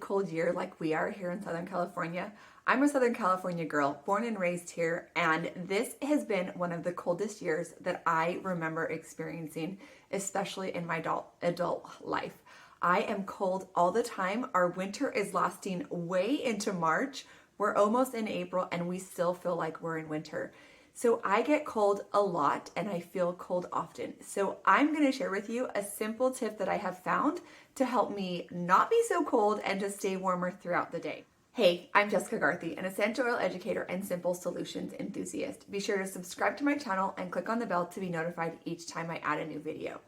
cold year like we are here in Southern California. I'm a Southern California girl, born and raised here, and this has been one of the coldest years that I remember experiencing, especially in my adult life. I am cold all the time. Our winter is lasting way into March. We're almost in April and we still feel like we're in winter. So I get cold a lot and I feel cold often. So I'm going to share with you a simple tip that I have found to help me not be so cold and to stay warmer throughout the day. Hey, I'm Jessica Garthy, an essential oil educator and simple solutions enthusiast. Be sure to subscribe to my channel and click on the bell to be notified each time I add a new video.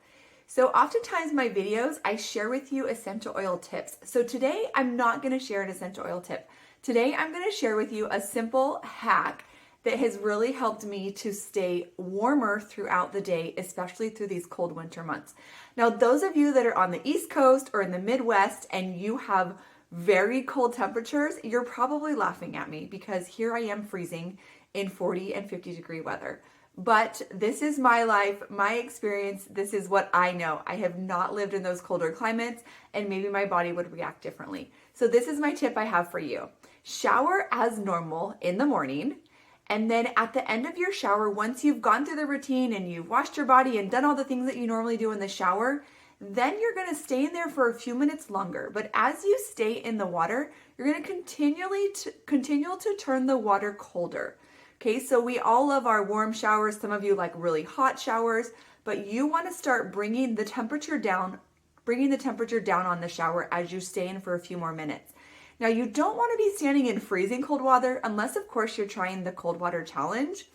So oftentimes my videos, I share with you essential oil tips. So today I'm not going to share an essential oil tip. Today I'm going to share with you a simple hack that has really helped me to stay warmer throughout the day, especially through these cold winter months. Now, those of you that are on the East Coast or in the Midwest and you have very cold temperatures, you're probably laughing at me because here I am freezing in 40 and 50 degree weather. But this is my life, my experience. This is what I know. I have not lived in those colder climates and maybe my body would react differently. So this is my tip I have for you. Shower as normal in the morning. And then at the end of your shower, once you've gone through the routine and you've washed your body and done all the things that you normally do in the shower, then you're going to stay in there for a few minutes longer. But as you stay in the water, you're going to continue to turn the water colder. Okay, so we all love our warm showers. Some of you like really hot showers, but you want to start bringing the temperature down on the shower as you stay in for a few more minutes. Now, you don't want to be standing in freezing cold water unless, of course, you're trying the cold water challenge.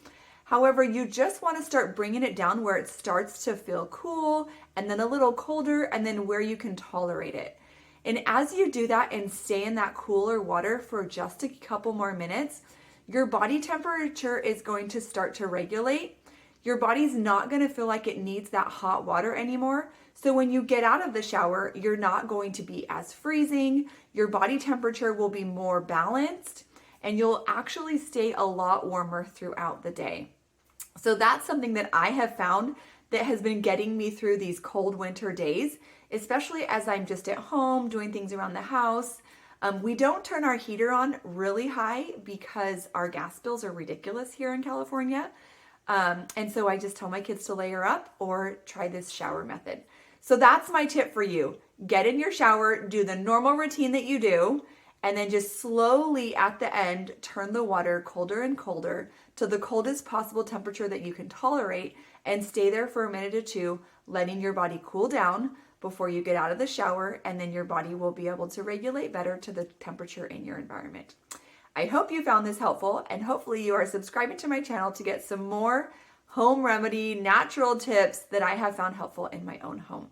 However, you just want to start bringing it down where it starts to feel cool and then a little colder and then where you can tolerate it. And as you do that and stay in that cooler water for just a couple more minutes, your body temperature is going to start to regulate. Your body's not going to feel like it needs that hot water anymore. So when you get out of the shower, you're not going to be as freezing. Your body temperature will be more balanced and you'll actually stay a lot warmer throughout the day. So that's something that I have found that has been getting me through these cold winter days, especially as I'm just at home doing things around the house. We don't turn our heater on really high because our gas bills are ridiculous here in California. And so I just tell my kids to layer up or try this shower method. So that's my tip for you. Get in your shower, do the normal routine that you do, and then just slowly at the end, turn the water colder and colder to the coldest possible temperature that you can tolerate and stay there for a minute or two, letting your body cool down before you get out of the shower, and then your body will be able to regulate better to the temperature in your environment. I hope you found this helpful, and hopefully you are subscribing to my channel to get some more home remedy, natural tips that I have found helpful in my own home.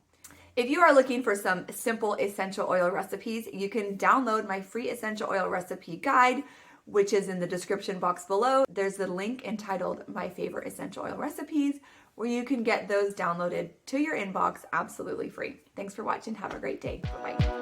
If you are looking for some simple essential oil recipes, you can download my free essential oil recipe guide, which is in the description box below. There's the link entitled My Favorite Essential Oil Recipes, where you can get those downloaded to your inbox absolutely free. Thanks for watching. Have a great day. Bye-bye.